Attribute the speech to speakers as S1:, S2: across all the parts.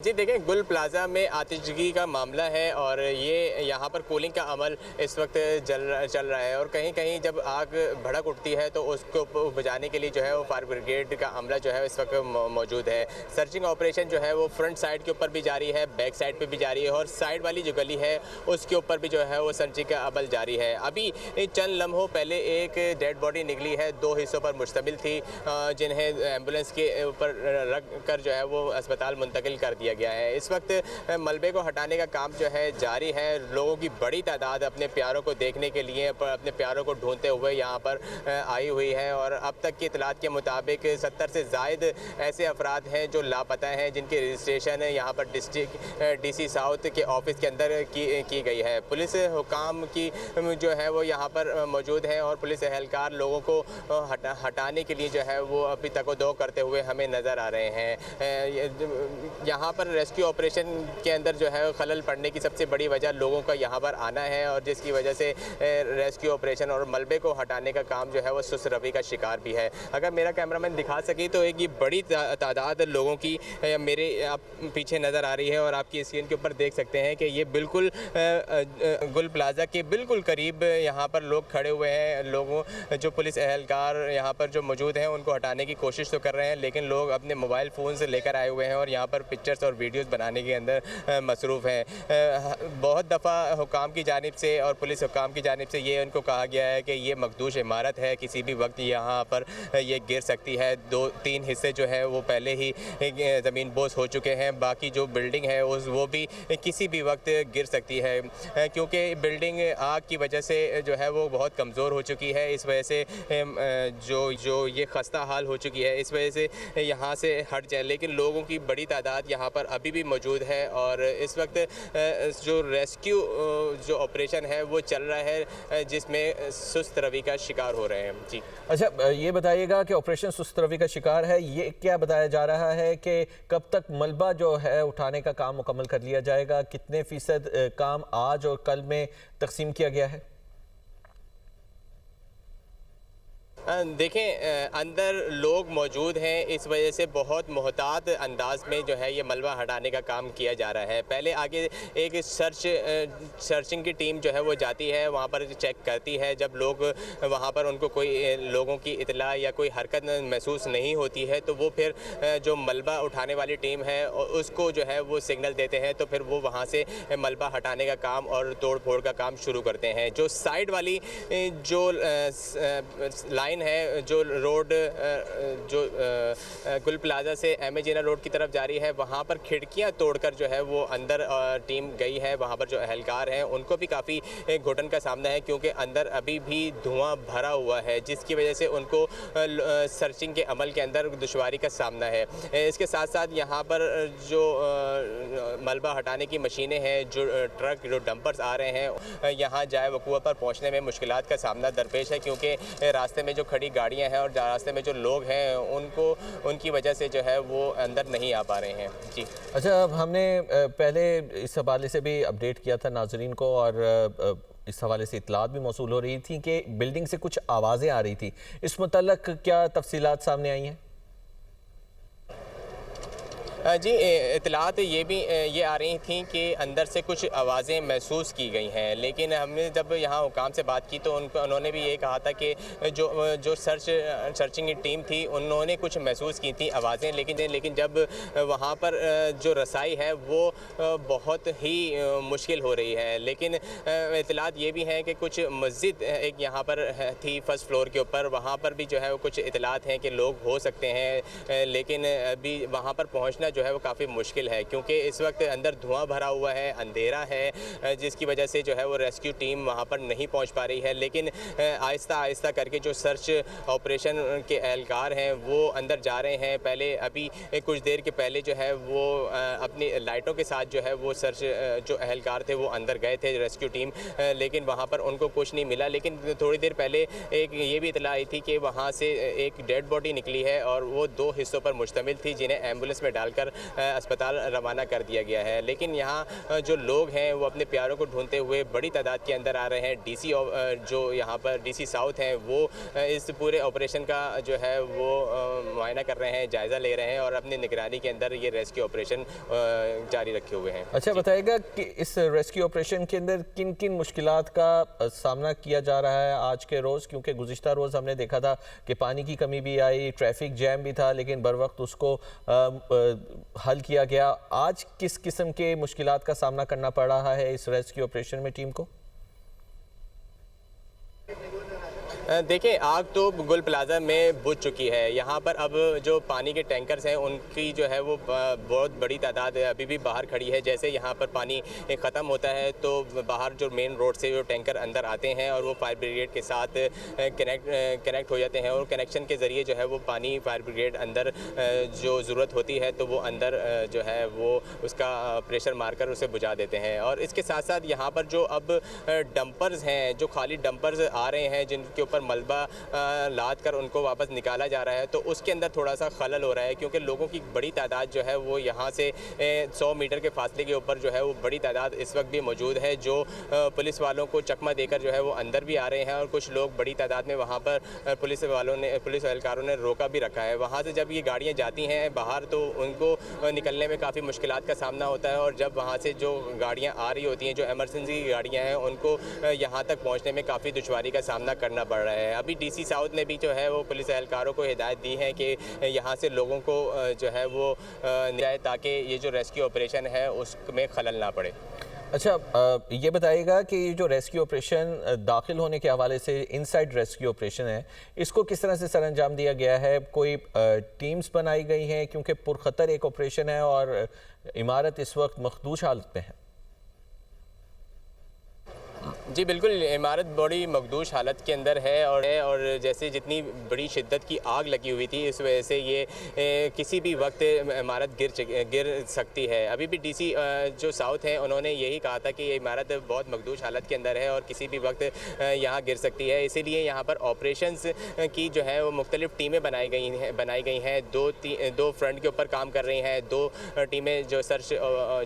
S1: जी देखें, गुल प्लाज़ा में आतिशगी का मामला है और ये यहाँ पर कूलिंग का अमल इस वक्त चल रहा है और कहीं कहीं जब आग भड़क उठती है तो उसको बुझाने के लिए जो है वो फायर ब्रिगेड का अमला जो है इस वक्त मौजूद है। सर्चिंग ऑपरेशन जो है वो फ्रंट साइड के ऊपर भी जारी है, बैक साइड पे भी जारी है और साइड वाली जो गली है उसके ऊपर भी जो है वो सर्चिंग का अमल जारी है। अभी चंद लम्हों पहले एक डेड बॉडी निकली है, 2 हिस्सों पर मुश्तमिल थी, जिन्हें एम्बुलेंस के ऊपर रख कर जो है वो अस्पताल मुंतकिल कर दिया गया है। इस वक्त मलबे को हटाने का काम जो है जारी है। लोगों की बड़ी तादाद अपने प्यारों को देखने के लिए, अपने प्यारों को ढूंढते हुए यहाँ पर आई हुई है और अब तक की इतलात के मुताबिक 70 से ज़ायद ऐसे अफराद हैं जो लापता हैं, जिनकी रजिस्ट्रेशन यहाँ पर डिस्ट्रिक्ट DC साउथ के ऑफिस के अंदर की गई है। पुलिस हुकाम की जो है वो यहाँ पर मौजूद हैं और पुलिस एहलकार लोगों को हटाने के लिए जो है वो अभी तको-दो करते हुए हमें नज़र आ रहे हैं। यहाँ पर रेस्क्यू ऑपरेशन के अंदर जो है खलल पड़ने की सबसे बड़ी वजह लोगों का यहाँ पर आना है और जिसकी वजह से रेस्क्यू ऑपरेशन और मलबे को हटाने का काम जो है वो सुस्त रवि का शिकार भी है। अगर मेरा कैमरामैन दिखा सके तो एक ये बड़ी तादाद लोगों की मेरे आप पीछे नज़र आ रही है और आपकी स्क्रीन के ऊपर देख सकते हैं कि ये बिल्कुल गुल प्लाज़ा के बिल्कुल करीब यहाँ पर लोग खड़े हुए हैं। लोगों जो पुलिस एहलकार यहाँ पर जो मौजूद हैं उनको हटाने की कोशिश तो कर रहे हैं, लेकिन लोग अपने मोबाइल फ़ोन से लेकर आए हुए हैं और यहाँ पर पिक्चर्स और वीडियोस बनाने के अंदर मसरूफ़ हैं। बहुत दफ़ा हुकाम की जानिब से और पुलिस हुकाम की जानिब से ये उनको कहा गया है कि ये मखदूश इमारत है, किसी भी वक्त यहाँ पर ये गिर सकती है। 2-3 हिस्से जो है वो पहले ही ज़मीन बोस हो चुके हैं, बाकी जो बिल्डिंग है वो भी किसी भी वक्त गिर सकती है, क्योंकि बिल्डिंग आग की वजह से जो है वो बहुत कमज़ोर हो चुकी है। इस वजह से जो ये खस्ता हाल हो चुकी है, इस वजह से यहाँ से हट जाए, लेकिन लोगों की बड़ी तादाद यहाँ पर अभी भी मौजूद है और इस वक्त जो रेस्क्यू जो ऑपरेशन है वो चल रहा है, जिसमें सुस्त रवि का शिकार हो रहे हैं। जी
S2: अच्छा, ये बताइएगा कि ऑपरेशन सुस्त रवि का शिकार है, ये क्या बताया जा रहा है कि कब तक मलबा जो है उठाने का काम मुकम्मल कर लिया जाएगा? कितने फ़ीसद काम आज और कल में तकसीम किया गया है?
S1: देखें, अंदर लोग मौजूद हैं, इस वजह से बहुत मोहतात अंदाज में जो है ये मलबा हटाने का काम किया जा रहा है। पहले आगे एक सर्चिंग की टीम जो है वो जाती है, वहाँ पर चेक करती है। जब लोग वहाँ पर उनको कोई लोगों की इतला या कोई हरकत महसूस नहीं होती है तो वो फिर जो मलबा उठाने वाली टीम है उसको जो है वो सिग्नल देते हैं, तो फिर वो वहाँ से मलबा हटाने का काम और तोड़ फोड़ का काम शुरू करते हैं। जो साइड वाली जो लाइन है, जो रोड जो गुल प्लाज़ा से MA जिना रोड की तरफ जारी है, वहाँ पर खिड़कियाँ तोड़कर जो है वो अंदर टीम गई है। वहाँ पर जो एहलकार हैं उनको भी काफ़ी घुटन का सामना है, क्योंकि अंदर अभी भी धुआं भरा हुआ है, जिसकी वजह से उनको सर्चिंग के अमल के अंदर दुश्वारी का सामना है। इसके साथ साथ यहाँ पर जो मलबा हटाने की मशीनें हैं, जो ट्रक, जो डंपर्स आ रहे हैं, यहाँ जाए वकूआ पर पहुँचने में मुश्किलात का सामना दरपेश है, क्योंकि रास्ते में जो खड़ी गाड़ियां हैं और रास्ते में जो लोग हैं उनकी वजह से जो है वो अंदर नहीं आ पा रहे हैं। जी
S2: अच्छा, अब हमने पहले इस हवाले से भी अपडेट किया था नाजरीन को और इस हवाले से इतलात भी मौसूल हो रही थी कि बिल्डिंग से कुछ आवाज़ें आ रही थी। इस मुतल्लक क्या तफसीलात सामने आई हैं?
S1: जी, इतलात ये आ रही थी कि अंदर से कुछ आवाज़ें महसूस की गई हैं, लेकिन हमने जब यहाँ हुकाम से बात की तो उन्होंने भी ये कहा था कि जो सर्चिंग की टीम थी उन्होंने कुछ महसूस की थी आवाज़ें, लेकिन जब वहाँ पर जो रसाई है वो बहुत ही मुश्किल हो रही है। लेकिन इतलात ये भी हैं कि कुछ मस्जिद एक यहाँ पर थी फर्स्ट फ्लोर के ऊपर, वहाँ पर भी जो है वो कुछ इतलात हैं कि लोग हो सकते हैं, लेकिन अभी वहाँ पर पहुँचना जो है वो काफ़ी मुश्किल है, क्योंकि इस वक्त अंदर धुआं भरा हुआ है, अंधेरा है, जिसकी वजह से जो है वो रेस्क्यू टीम वहाँ पर नहीं पहुँच पा रही है। लेकिन आहिस्ता आहिस्ता करके जो सर्च ऑपरेशन के एहलकार हैं वो अंदर जा रहे हैं। पहले अभी कुछ देर के पहले जो है वो अपनी लाइटों के साथ जो है वो सर्च जो एहलकार थे वो अंदर गए थे, रेस्क्यू टीम, लेकिन वहाँ पर उनको कुछ नहीं मिला। लेकिन थोड़ी देर पहले एक ये भी इतला आई थी कि वहाँ से एक डेड बॉडी निकली है और वो 2 हिस्सों पर मुश्तमिल थी, जिन्हें एम्बुलेंस में डाल कर अस्पताल रवाना कर दिया गया है। लेकिन यहाँ जो लोग हैं वो अपने प्यारों को ढूंढते हुए बड़ी तादाद के अंदर आ रहे हैं। डीसी जो यहाँ पर डीसी साउथ हैं वो इस पूरे ऑपरेशन का जो है वो मुआयना कर रहे हैं, जायज़ा ले रहे हैं और अपनी निगरानी के अंदर ये रेस्क्यू ऑपरेशन जारी रखे हुए हैं।
S2: अच्छा, बताइएगा कि इस रेस्क्यू ऑपरेशन के अंदर किन किन मुश्किलात का सामना किया जा रहा है आज के रोज़, क्योंकि गुज़िश्ता रोज़ हमने देखा था कि पानी की कमी भी आई, ट्रैफिक जैम भी था, लेकिन बर वक्त उसको हल किया गया। आज किस किस्म के मुश्किलात का सामना करना पड़ रहा है इस रेस्क्यू ऑपरेशन में टीम को?
S1: देखिए, आग तो गुल प्लाजा में बुझ चुकी है। यहाँ पर अब जो पानी के टैंकर्स हैं उनकी जो है वो बहुत बड़ी तादाद अभी भी बाहर खड़ी है। जैसे यहाँ पर पानी ख़त्म होता है तो बाहर जो मेन रोड से जो टैंकर अंदर आते हैं और वो फायर ब्रिगेड के साथ कनेक्ट हो जाते हैं और कनेक्शन के ज़रिए जो है वो पानी फायर ब्रिगेड अंदर जो ज़रूरत होती है तो वो अंदर जो है वो उसका प्रेशर मारकर उसे बुझा देते हैं। और इसके साथ साथ यहाँ पर जो अब डंपर्स हैं, जो खाली डंपर्स आ रहे हैं जिनके ऊपर मलबा लाद कर उनको वापस निकाला जा रहा है, तो उसके अंदर थोड़ा सा खलल हो रहा है क्योंकि लोगों की बड़ी तादाद जो है वो यहाँ से 100 मीटर के फासले के ऊपर जो है वो बड़ी तादाद इस वक्त भी मौजूद है, जो पुलिस वालों को चकमा देकर जो है वो अंदर भी आ रहे हैं और कुछ लोग बड़ी तादाद में वहाँ पर पुलिस एहलकारों ने रोका भी रखा है। वहाँ से जब ये गाड़ियाँ जाती हैं बाहर तो उनको निकलने में काफ़ी मुश्किलात का सामना होता है और जब वहाँ से जो गाड़ियाँ आ रही होती हैं, जो एमरजेंसी की गाड़ियाँ हैं, उनको यहाँ तक पहुँचने में काफ़ी दुश्वारी का सामना करना पड़ रहा है। अभी डीसी साउथ ने भी जो है वो पुलिस एहलकारों को हिदायत दी है कि यहाँ से लोगों को जो है वो जाए ताकि ये जो रेस्क्यू ऑपरेशन है उसमें खलल ना पड़े।
S2: अच्छा, ये बताइएगा कि ये जो रेस्क्यू ऑपरेशन दाखिल होने के हवाले से इनसाइड रेस्क्यू ऑपरेशन है, इसको किस तरह से सरअंजाम दिया गया है? कोई टीम्स बनाई गई हैं क्योंकि पुरखतर एक ऑपरेशन है और इमारत इस वक्त मखदूश हालत में है?
S1: जी बिल्कुल, इमारत बड़ी मखदूश हालत के अंदर है और जैसे जितनी बड़ी शिद्दत की आग लगी हुई थी इस वजह से ये किसी भी वक्त इमारत गिर सकती है। अभी भी डीसी जो साउथ हैं उन्होंने यही कहा था कि ये इमारत बहुत मखदूश हालत के अंदर है और किसी भी वक्त यहाँ गिर सकती है। इसीलिए यहाँ पर ऑपरेशंस की जो है वो मुख्तलिफ टीमें बनाई गई हैं। दो फ्रंट के ऊपर काम कर रही हैं, 2 टीमें जो सर्च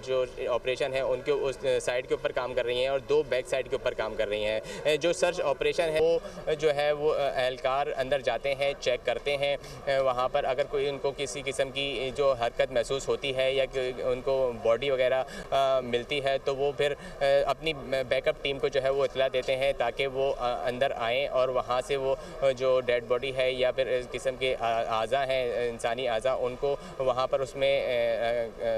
S1: जो ऑपरेशन है उनके उस साइड के ऊपर काम कर रही हैं और 2 बैक साइड के ऊपर काम कर रही हैं। जो सर्च ऑपरेशन है वो जो है वो एहलकार अंदर जाते हैं, चेक करते हैं वहाँ पर अगर कोई उनको किसी किस्म की जो हरकत महसूस होती है या उनको बॉडी वगैरह मिलती है तो वो फिर अपनी बैकअप टीम को जो है वो इतला देते हैं ताकि वो अंदर आएँ और वहाँ से वो जो डेड बॉडी है या फिर इस किस्म के आज़ा हैं, इंसानी आज़ा, उनको वहाँ पर उसमें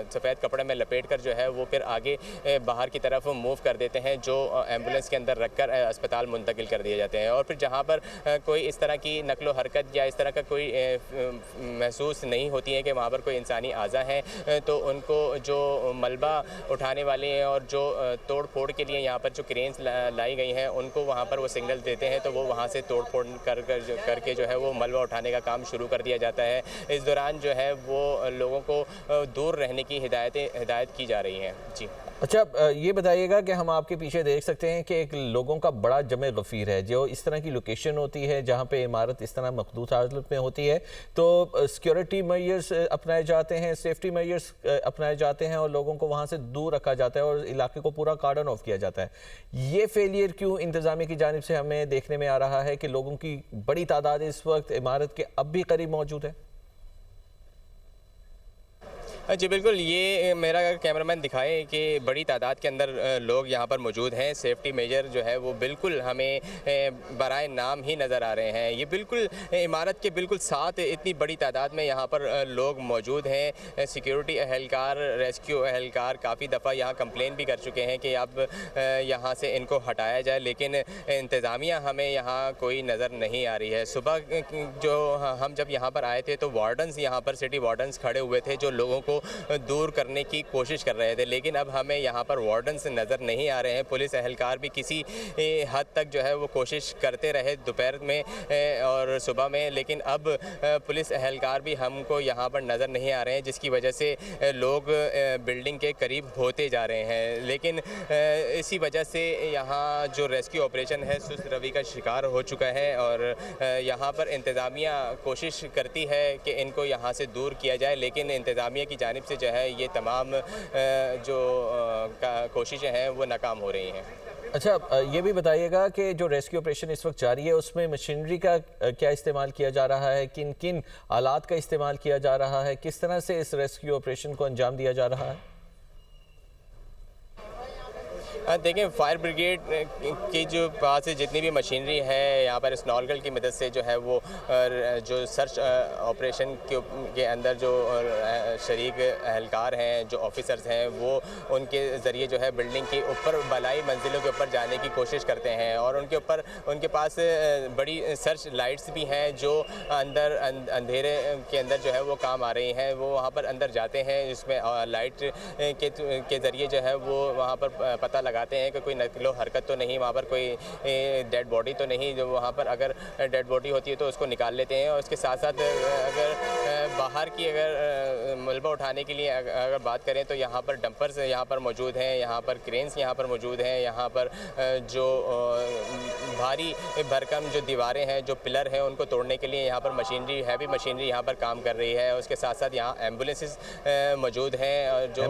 S1: सफ़ेद कपड़े में लपेट कर जो है वो फिर आगे बाहर की तरफ मूव कर देते हैं, जो एम्बुलेंस के अंदर रखकर अस्पताल मुंतकिल कर दिए जाते हैं। और फिर जहाँ पर कोई इस तरह की नकलो हरकत या इस तरह का कोई महसूस नहीं होती है कि वहाँ पर कोई इंसानी आज़ा है तो उनको जो मलबा उठाने वाले हैं और जो तोड़ फोड़ के लिए यहाँ पर जो क्रेन्स लाई गई हैं उनको वहाँ पर वो सिग्नल देते हैं तो वो वहाँ से तोड़ फोड़ करके जो है वो मलबा उठाने का काम शुरू कर दिया जाता है। इस दौरान जो है वो लोगों को दूर रहने की हिदायत की जा रही हैं। जी
S2: अच्छा, ये बताइएगा कि हम आपके पीछे देख सकते हैं कि एक लोगों का बड़ा जमे गफ़ीर है, जो इस तरह की लोकेशन होती है जहाँ पे इमारत इस तरह मखदूस हालत में होती है तो सिक्योरिटी मेजर्स अपनाए जाते हैं, सेफ्टी मेजर्स अपनाए जाते हैं और लोगों को वहाँ से दूर रखा जाता है और इलाके को पूरा कार्डन ऑफ किया जाता है। ये फेलियर क्यों इंतज़ामिया की जानिब से हमें देखने में आ रहा है कि लोगों की बड़ी तादाद इस वक्त इमारत के अब भी करीब मौजूद है?
S1: जी बिल्कुल, ये मेरा कैमरामैन दिखाए कि बड़ी तादाद के अंदर लोग यहाँ पर मौजूद हैं। सेफ्टी मेजर जो है वो बिल्कुल हमें बराए नाम ही नज़र आ रहे हैं। ये बिल्कुल इमारत के बिल्कुल साथ इतनी बड़ी तादाद में यहाँ पर लोग मौजूद हैं। सिक्योरिटी एहलकार, रेस्क्यू एहलकार काफ़ी दफ़ा यहाँ कंप्लेन भी कर चुके हैं कि अब यहाँ से इनको हटाया जाए, लेकिन इंतज़ामिया हमें यहाँ कोई नज़र नहीं आ रही है। सुबह जो हम जब यहाँ पर आए थे तो वार्डन्स यहाँ पर सिटी वार्डन्स खड़े हुए थे जो लोगों को दूर करने की कोशिश कर रहे थे, लेकिन अब हमें यहाँ पर वार्डन्स नज़र नहीं आ रहे हैं। पुलिस एहलकार भी किसी हद तक जो है वो कोशिश करते रहे दोपहर में और सुबह में, लेकिन अब पुलिस एहलकार भी हमको यहाँ पर नज़र नहीं आ रहे हैं, जिसकी वजह से लोग बिल्डिंग के करीब होते जा रहे हैं। लेकिन इसी वजह से यहाँ जो रेस्क्यू ऑपरेशन है सुस्त रवि का शिकार हो चुका है और यहाँ पर इंतज़ामिया कोशिश करती है कि इनको यहाँ से दूर किया जाए, लेकिन इंतज़ामिया की जानिब से जो है ये तमाम जो कोशिशें हैं वो नाकाम हो रही हैं।
S2: अच्छा, ये भी बताइएगा कि जो रेस्क्यू ऑपरेशन इस वक्त जारी है उसमें मशीनरी का क्या इस्तेमाल किया जा रहा है, किन किन आलात का इस्तेमाल किया जा रहा है, किस तरह से इस रेस्क्यू ऑपरेशन को अंजाम दिया जा रहा है?
S1: देखें, फायर ब्रिगेड की जो पास जितनी भी मशीनरी है यहाँ पर स्नॉर्कल की मदद से जो है वो जो सर्च ऑपरेशन के अंदर जो शरीक एहलकार हैं, जो ऑफिसर्स हैं, वो उनके ज़रिए जो है बिल्डिंग के ऊपर बलाई मंजिलों के ऊपर जाने की कोशिश करते हैं और उनके पास बड़ी सर्च लाइट्स भी हैं जो अंदर अंधेरे के अंदर जो है वो काम आ रही हैं। वो वहाँ पर अंदर जाते हैं जिसमें लाइट के ज़रिए जो है वो वहाँ पर पता लगाते हैं कि कोई नकलो हरकत तो नहीं, वहाँ पर कोई डेड बॉडी तो नहीं। जो वहाँ पर अगर डेड बॉडी होती है तो उसको निकाल लेते हैं और उसके साथ साथ अगर बाहर की अगर मलबा उठाने के लिए अगर बात करें तो यहाँ पर डंपर्स यहाँ पर मौजूद हैं, यहाँ पर क्रेन्स यहाँ पर मौजूद हैं, यहाँ पर जो भारी भरकम जो दीवारें हैं, जो पिलर हैं, उनको तोड़ने के लिए यहाँ पर मशीनरी, हैवी मशीनरी यहाँ पर काम कर रही है। उसके साथ साथ यहाँ एम्बुलेंसेस मौजूद हैं जो